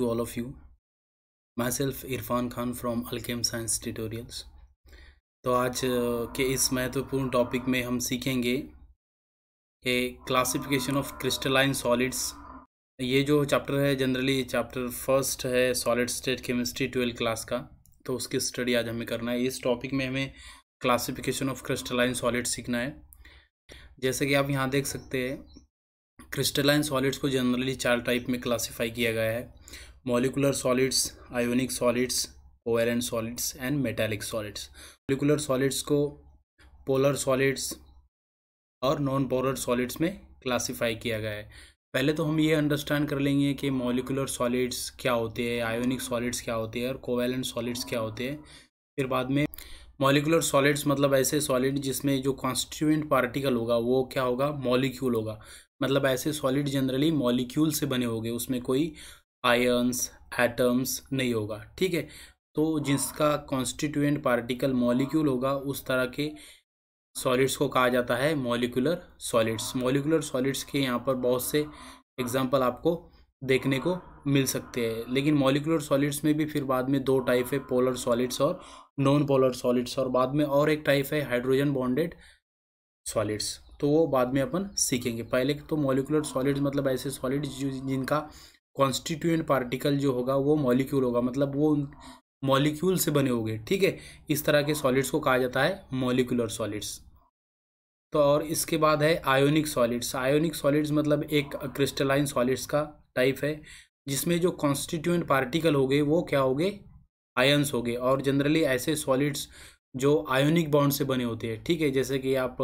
to all of you. Myself Irfan Khan from Alkem science tutorials. तो आज के इस महत्वपूर्ण टॉपिक में हम सीखेंगे ए क्लासिफिकेशन ऑफ क्रिस्टलाइन सॉलिड्स। ये जो चैप्टर है जनरली चैप्टर फर्स्ट है solid state chemistry 12th class का, तो उसकी स्टडी आज हमें करना है। इस टॉपिक में हमें क्लासिफिकेशन ऑफ क्रिस्टलाइन सॉलिड्स सीखना है। जैसे कि आप यहाँ देख सकते हैं, क्रिस्टलाइन सॉलिड्स को जनरली 4 टाइप में क्लासिफाई किया गया है: molecular solids, ionic solids, covalent solids and metallic solids. Molecular solids को पोलर सॉलिड्स और नॉन पोलर सॉलिड्स में क्लासिफाई किया गया है। पहले तो हम ये अंडरस्टैंड कर लेंगे कि मॉलिकुलर सॉलिड्स क्या होते हैं, आयोनिक सॉलिड्स क्या होते हैं और कोवेलेंट सॉलिड्स क्या होते हैं। फिर बाद में मॉलिकुलर सॉलिड्स मतलब ऐसे सॉलिड जिसमें जो कॉन्स्टिट्यूएंट पार्टिकल होगा वो क्या होगा, मॉलिक्यूल होगा। मतलब ऐसे सॉलिड जनरली मॉलिक्यूल से बने होंगे, उसमें कोई आयन्स एटम्स नहीं होगा। ठीक है, तो जिसका कॉन्स्टिट्यूएंट पार्टिकल मॉलिक्यूल होगा उस तरह के सॉलिड्स को कहा जाता है मॉलिकुलर सॉलिड्स। मॉलिकुलर सॉलिड्स के यहाँ पर बहुत से एग्जांपल आपको देखने को मिल सकते हैं, लेकिन मॉलिकुलर सॉलिड्स में भी फिर बाद में 2 टाइप है, पोलर सॉलिड्स और नॉन पोलर सॉलिड्स, और बाद में और एक टाइप है हाइड्रोजन बॉन्डेड सॉलिड्स। तो वो बाद में अपन सीखेंगे। पहले तो मॉलिकुलर सॉलिड्स मतलब ऐसे सॉलिड्स जिनका कॉन्स्टिट्यूएंट पार्टिकल जो होगा वो मॉलिक्यूल होगा, मतलब वो मॉलिक्यूल से बने होंगे। ठीक है, इस तरह के सॉलिड्स को कहा जाता है मॉलिकुलर सॉलिड्स। तो और इसके बाद है आयोनिक सॉलिड्स। आयोनिक सॉलिड्स मतलब एक क्रिस्टलाइन सॉलिड्स का टाइप है जिसमें जो कॉन्स्टिट्यूएंट पार्टिकल होंगे वो क्या होंगे, आयन्स होंगे, और जनरली ऐसे सॉलिड्स जो आयोनिक बॉन्ड से बने होते हैं। ठीक है, जैसे कि आप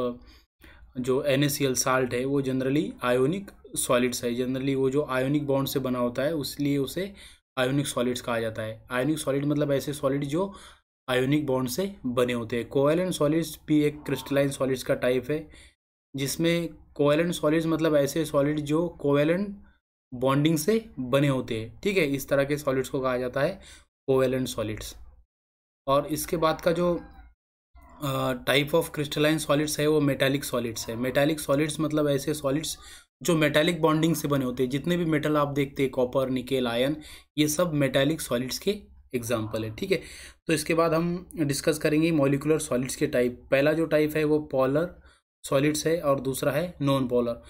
जो NaCl साल्ट है वो जनरली आयोनिक सॉलिड्स है। जनरली वो जो आयोनिक बॉन्ड से बना होता है इसलिए उसे आयोनिक सॉलिड्स कहा जाता है। आयोनिक सॉलिड मतलब ऐसे सॉलिड जो आयोनिक बॉन्ड से बने होते हैं। कोवेलेंट सॉलिड्स भी एक क्रिस्टलाइन सॉलिड्स का टाइप है जिसमें कोवेलेंट सॉलिड्स मतलब ऐसे सॉलिड जो कोवेलेंट बॉन्डिंग से बने होते हैं। ठीक है, इस तरह के सॉलिड्स को कहा जाता है कोवेलेंट सॉलिड्स। और इसके बाद का जो टाइप ऑफ क्रिस्टलाइन सॉलिड्स है वो मेटालिक सॉलिड्स है। मेटालिक सॉलिड्स मतलब ऐसे सॉलिड्स जो मेटालिक बॉन्डिंग से बने होते हैं। जितने भी मेटल आप देखते हैं, कॉपर, निकेल, आयन, ये सब मेटालिक सॉलिड्स के एग्जाम्पल है। ठीक है, तो इसके बाद हम डिस्कस करेंगे मॉलिकुलर सॉलिड्स के टाइप। पहला जो टाइप है वो पोलर सॉलिड्स है और दूसरा है नॉन पोलर।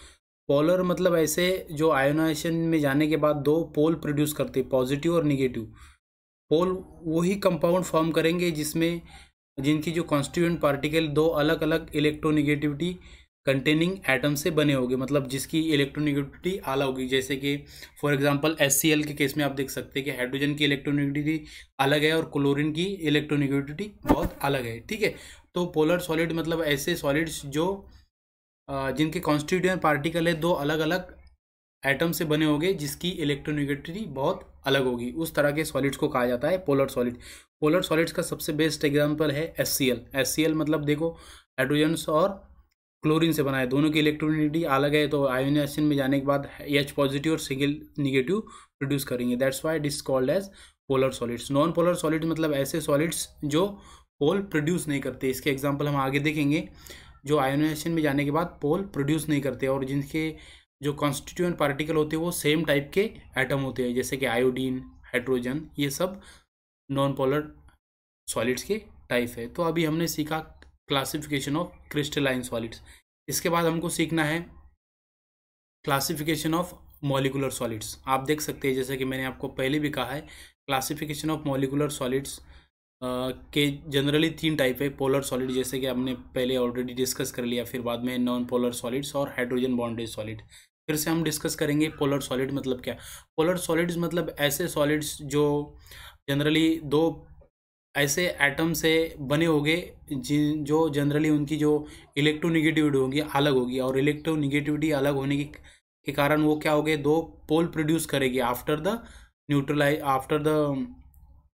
पोलर मतलब ऐसे जो आयोनाइजेशन में जाने के बाद 2 पोल प्रोड्यूस करते हैं, पॉजिटिव और निगेटिव। पोल वही कंपाउंड फॉर्म करेंगे जिनकी जो कॉन्स्टिट्यूएंट पार्टिकल 2 अलग अलग इलेक्ट्रोनिगेटिविटी कंटेनिंग एटम से बने होंगे, मतलब जिसकी इलेक्ट्रोनिगेटिविटी अलग होगी। जैसे कि फॉर एग्जांपल HCl के केस में आप देख सकते हैं कि हाइड्रोजन की इलेक्ट्रोनिगेटिविटी अलग है और क्लोरीन की इलेक्ट्रोनिगेटिविटी बहुत अलग है। ठीक है, तो पोलर सॉलिड मतलब ऐसे सॉलिड्स जो जिनके कॉन्स्टिट्यूएंट पार्टिकल है 2 अलग अलग एटम से बने होंगे जिसकी इलेक्ट्रोनिगेटिविटी बहुत अलग होगी, उस तरह के सॉलिड्स को कहा जाता है पोलर सॉलिड। पोलर सॉलिड्स का सबसे बेस्ट एग्जांपल है HCl। HCl मतलब देखो हाइड्रोजन्स और क्लोरीन से बना है, दोनों की इलेक्ट्रोनिगेटिविटी अलग है, तो आयोनाइजेशन में जाने के बाद H पॉजिटिव और सिंगल निगेटिव प्रोड्यूस करेंगे। That's why it is called as polar solids. Non polar solids मतलब ऐसे सॉलिड्स जो पोल प्रोड्यूस नहीं करते। इसके एग्जाम्पल हम आगे देखेंगे, जो आयोनाइजेशन में जाने के बाद पोल प्रोड्यूस नहीं करते और जिनके जो कॉन्स्टिट्यूएंट पार्टिकल होते हैं वो सेम टाइप के एटम होते हैं, जैसे कि आयोडीन, हाइड्रोजन, ये सब नॉन पोलर सॉलिड्स के टाइप है। तो अभी हमने सीखा क्लासिफिकेशन ऑफ क्रिस्टलाइन सॉलिड्स। इसके बाद हमको सीखना है क्लासिफिकेशन ऑफ मॉलिकुलर सॉलिड्स। आप देख सकते हैं जैसे कि मैंने आपको पहले भी कहा है, क्लासिफिकेशन ऑफ मॉलिकुलर सॉलिड्स के जनरली 3 टाइप है। पोलर सॉलिड जैसे कि हमने पहले ऑलरेडी डिस्कस कर लिया, फिर बाद में नॉन पोलर सॉलिड्स और हाइड्रोजन बॉन्डेड सॉलिड। फिर से हम डिस्कस करेंगे पोलर सॉलिड मतलब क्या। पोलर सॉलिड्स मतलब ऐसे सॉलिड्स जो जनरली 2 ऐसे एटम से बने होंगे जो जनरली उनकी जो इलेक्ट्रोनिगेटिविटी होगी अलग होगी, और इलेक्ट्रोनिगेटिविटी अलग होने के कारण वो क्या होंगे, 2 पोल प्रोड्यूस करेगी आफ्टर द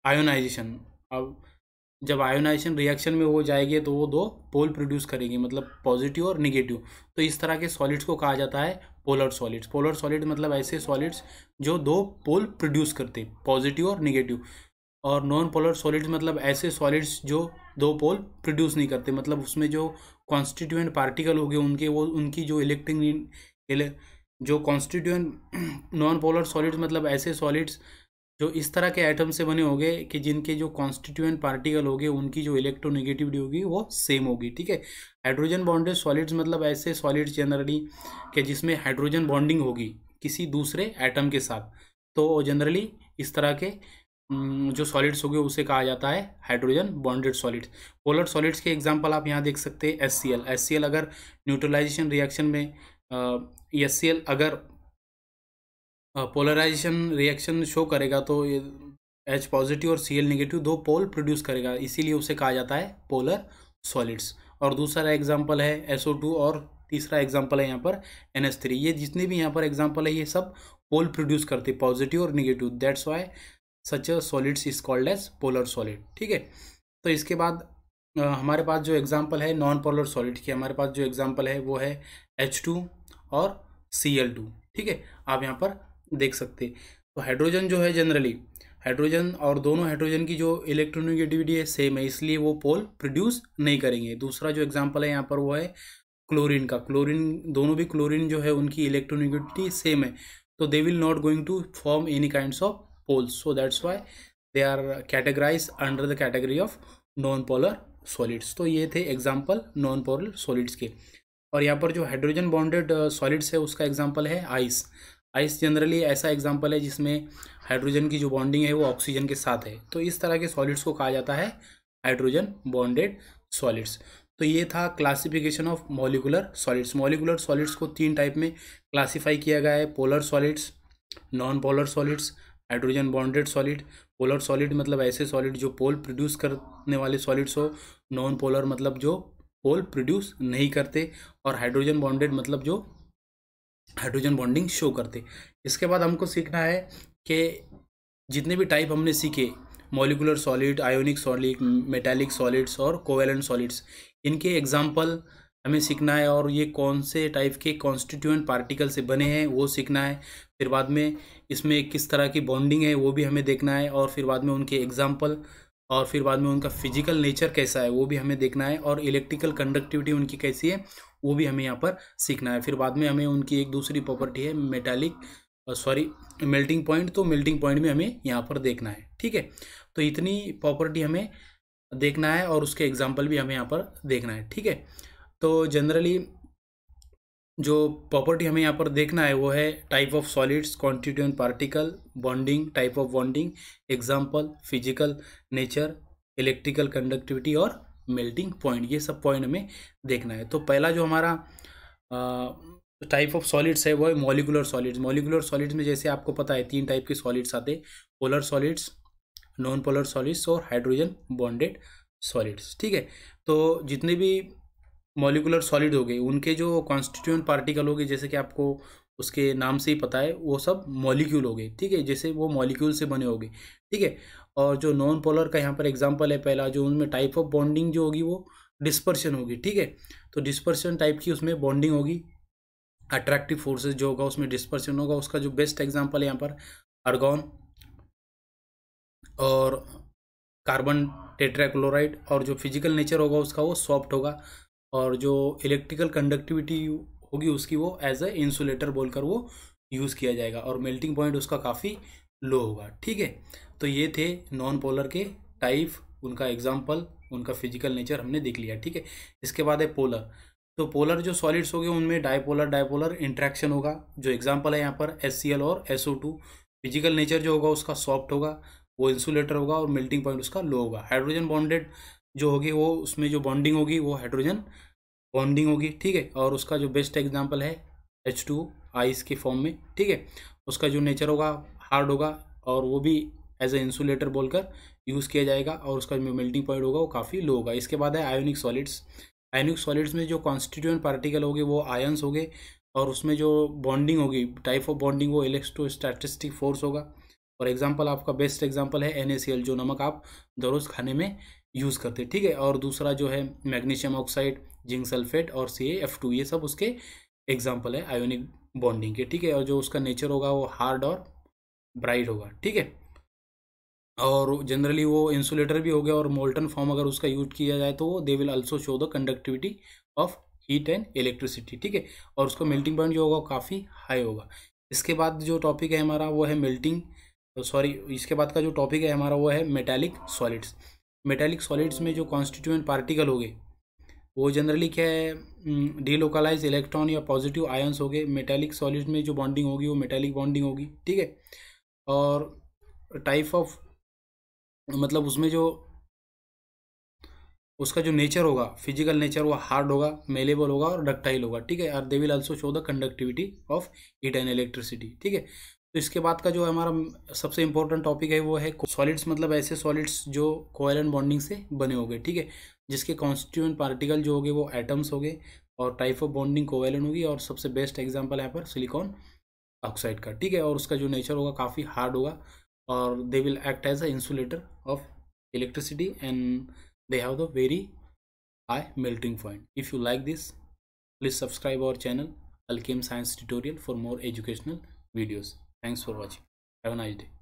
आयोनाइजेशन। अब जब आयोनाइजेशन रिएक्शन में हो जाएगी तो वो 2 पोल प्रोड्यूस करेगी, मतलब पॉजिटिव और निगेटिव। तो इस तरह के सॉलिड्स को कहा जाता है पोलर सॉलिड्स। पोलर सॉलिड मतलब ऐसे सॉलिड्स जो 2 पोल प्रोड्यूस करते, पॉजिटिव और निगेटिव। और नॉन पोलर सॉलिड्स मतलब ऐसे सॉलिड्स जो 2 पोल प्रोड्यूस नहीं करते, मतलब उसमें जो कॉन्स्टिट्यूएंट पार्टिकल हो गए उनकी जो जो कॉन्स्टिट्यूएंट नॉन पोलर सॉलिड्स मतलब ऐसे सॉलिड्स जो इस तरह के एटम से बने होंगे कि जिनके जो कॉन्स्टिट्यूएंट पार्टिकल होंगे उनकी जो इलेक्ट्रोनेगेटिविटी होगी वो सेम होगी, ठीक है। हाइड्रोजन बॉन्डेड सॉलिड्स मतलब ऐसे सॉलिड्स जनरली कि जिसमें हाइड्रोजन बॉन्डिंग होगी किसी दूसरे एटम के साथ, तो जनरली इस तरह के जो सॉलिड्स होंगे उसे कहा जाता है hydrogen bonded solids. Polar solids के एग्जांपल आप यहाँ देख सकते हैं HCl अगर न्यूट्रलाइजेशन रिएक्शन में HCl अगर पोलराइजेशन रिएक्शन शो करेगा तो H पॉजिटिव और Cl नेगेटिव दो पोल प्रोड्यूस करेगा, इसीलिए उसे कहा जाता है पोलर सॉलिड्स। और दूसरा एग्जांपल है SO2 और तीसरा एग्जांपल है यहाँ पर NH3। ये जितने भी यहाँ पर एग्जांपल है ये सब पोल प्रोड्यूस करते हैं, पॉजिटिव और negative, that's why such a solids is called as polar solid, ठीक है। तो इसके बाद हमारे पास जो एग्जाम्पल है नॉन पोलर सॉलिड की, हमारे पास जो एग्जाम्पल है वो है H2 और Cl2, ठीक है, आप यहाँ पर देख सकते। तो हाइड्रोजन जो है जनरली हाइड्रोजन और दोनों हाइड्रोजन की जो इलेक्ट्रोनेगेटिविटी है सेम है, इसलिए वो पोल प्रोड्यूस नहीं करेंगे। दूसरा जो एग्जांपल है यहाँ पर वो है क्लोरीन का। क्लोरीन दोनों भी क्लोरीन जो है उनकी इलेक्ट्रोनेगेटिविटी सेम है, तो they will not going to form any kinds of poles, so that's why they are categorise under the category of non polar solids. तो ये थे एग्जाम्पल नॉन पोलर सॉलिड्स के। और यहाँ पर जो हाइड्रोजन बॉन्डेड सॉलिड्स है उसका एग्जाम्पल है आइस। आइस जनरली ऐसा एग्जाम्पल है जिसमें हाइड्रोजन की जो बॉन्डिंग है वो ऑक्सीजन के साथ है, तो इस तरह के सॉलिड्स को कहा जाता है हाइड्रोजन बॉन्डेड सॉलिड्स। तो ये था classification of molecular solids. Molecular solids को 3 टाइप में क्लासीफाई किया गया है, polar solids, non polar solids, hydrogen bonded solid. Polar solid मतलब ऐसे सॉलिड जो पोल प्रोड्यूस करने वाले सॉलिड्स हो, नॉन पोलर मतलब जो पोल प्रोड्यूस नहीं करते, और हाइड्रोजन बॉन्डेड मतलब जो हाइड्रोजन बॉन्डिंग शो करते। इसके बाद हमको सीखना है कि जितने भी टाइप हमने सीखे, molecular solid, ionic solid, metallic solids और कोवेलेंट सॉलिड्स, इनके एग्जाम्पल हमें सीखना है, और ये कौन से टाइप के कॉन्स्टिट्यूएंट पार्टिकल से बने हैं वो सीखना है। फिर बाद में इसमें किस तरह की बॉन्डिंग है वो भी हमें देखना है, और फिर बाद में उनके एग्जाम्पल, और फिर बाद में उनका फिजिकल नेचर कैसा है वो भी हमें देखना है, और इलेक्ट्रिकल कंडक्टिविटी उनकी कैसी है वो भी हमें यहाँ पर सीखना है। फिर बाद में हमें उनकी एक दूसरी प्रॉपर्टी है मेल्टिंग पॉइंट, तो मेल्टिंग पॉइंट में हमें यहाँ पर देखना है, ठीक है। तो इतनी प्रॉपर्टी हमें देखना है और उसके एग्जाम्पल भी हमें यहाँ पर देखना है, ठीक है। तो जनरली जो प्रॉपर्टी हमें यहाँ पर देखना है वो है type of solids, constituent particle, bonding, type of bonding, example, physical nature, electrical conductivity और मेल्टिंग पॉइंट, ये सब पॉइंट हमें देखना है। तो पहला जो हमारा टाइप ऑफ सॉलिड्स है वो है मॉलिकुलर सॉलिड्स। मॉलिकुलर सॉलिड्स में जैसे आपको पता है 3 टाइप के सॉलिड्स आते हैं, polar solids, non polar solids और हाइड्रोजन बॉन्डेड सॉलिड्स, ठीक है। तो जितने भी मॉलिकुलर सॉलिड हो गए उनके जो कॉन्स्टिट्यूएंट पार्टिकल हो गए, जैसे कि आपको उसके नाम से ही पता है वो सब मॉलिक्यूल हो गए, ठीक है, जैसे वो मॉलिक्यूल से बने हो गए, ठीक है। और जो नॉन पोलर का यहाँ पर एग्जांपल है पहला, जो उनमें टाइप ऑफ बॉन्डिंग जो होगी वो डिस्पर्शन होगी, ठीक है। तो डिस्पर्शन टाइप की उसमें बॉन्डिंग होगी, अट्रैक्टिव फोर्सेस जो होगा उसमें डिस्पर्शन होगा। उसका जो बेस्ट एग्जांपल है यहाँ पर आर्गॉन और कार्बन टेट्राक्लोराइड, और जो फिजिकल नेचर होगा उसका वो सॉफ्ट होगा, और जो इलेक्ट्रिकल कंडक्टिविटी होगी उसकी वो एज अ इंसुलेटर बोलकर वो यूज़ किया जाएगा, और मेल्टिंग पॉइंट उसका काफ़ी लो होगा, ठीक है। तो ये थे नॉन पोलर के टाइप, उनका एग्जाम्पल, उनका फिजिकल नेचर हमने देख लिया, ठीक है। इसके बाद है पोलर। तो पोलर जो सॉलिड्स हो गए उनमें डायपोलर इंट्रैक्शन होगा, जो एग्जाम्पल है यहाँ पर HCl और SO2। फिजिकल नेचर जो होगा उसका सॉफ्ट होगा, वो इंसुलेटर होगा, और मेल्टिंग पॉइंट उसका लो होगा। हाइड्रोजन बॉन्डेड जो होगी वो उसमें जो बॉन्डिंग होगी वो हाइड्रोजन बॉन्डिंग होगी, ठीक है। और उसका जो बेस्ट एग्जांपल है H2 आइस के फॉर्म में, ठीक है। उसका जो नेचर होगा हार्ड होगा, और वो भी एज ए इंसुलेटर बोलकर यूज़ किया जाएगा, और उसका जो मेल्टिंग पॉइंट होगा वो काफ़ी लो होगा। इसके बाद है आयोनिक सॉलिड्स। आयोनिक सॉलिड्स में जो कॉन्स्टिट्यूएंट पार्टिकल होंगे वो आयंस हो गए, और उसमें जो बॉन्डिंग होगी, टाइप ऑफ बॉन्डिंग, वो इलेक्ट्रोस्टैटिस्टिक फोर्स होगा। और एग्जांपल आपका बेस्ट एग्जांपल है NaCl, जो नमक आप रोज़ खाने में यूज़ करते हैं, ठीक है। और दूसरा जो है मैग्नीशियम ऑक्साइड, जिंक सल्फेट और CaF2, ये सब उसके एग्जांपल है आयोनिक बॉन्डिंग के, ठीक है। और जो उसका नेचर होगा वो हार्ड और ब्राइट होगा, ठीक है। और जनरली वो इंसुलेटर भी हो गया, और मोल्टन फॉर्म अगर उसका यूज किया जाए तो they will also show the conductivity of heat and electricity, ठीक है। और उसका मेल्टिंग पॉइंट जो होगा काफ़ी हाई होगा। इसके बाद जो टॉपिक है हमारा वो है मेल्टिंग सॉरी, इसके बाद का जो टॉपिक है हमारा वो है मेटालिक सॉलिड्स। मेटालिक सॉलिड्स में जो कॉन्स्टिट्यूएंट पार्टिकल हो गए वो जनरली क्या है, डीलोकलाइज इलेक्ट्रॉन या पॉजिटिव आयंस हो गए। मेटालिक सॉलिड में जो बॉन्डिंग होगी वो मेटालिक बॉन्डिंग होगी, ठीक है। और टाइप ऑफ मतलब उसमें जो उसका जो नेचर होगा, फिजिकल नेचर, वो हार्ड होगा, मेलेबल होगा और डक्टाइल होगा, ठीक है। और they will also show the conductivity of heat and electricity, ठीक है। तो इसके बाद का जो हमारा सबसे इंपॉर्टेंट टॉपिक है वो है सॉलिड्स, मतलब ऐसे सॉलिड्स जो कोवेलेंट बॉन्डिंग से बने हो गए, ठीक है, जिसके कॉन्स्टिट्यूएंट पार्टिकल जो हो गए वो एटम्स हो गए और टाइप ऑफ बॉन्डिंग कोवेलेंट होगी। और सबसे बेस्ट एग्जाम्पल है यहाँ पर सिलिकॉन ऑक्साइड का, ठीक है। और उसका जो नेचर होगा काफ़ी हार्ड होगा और they will act as a insulator of electricity and they have the very high melting point. If you like this, please subscribe our channel Alchem Science Tutorial for more educational videos. Thanks for watching. Have a nice day.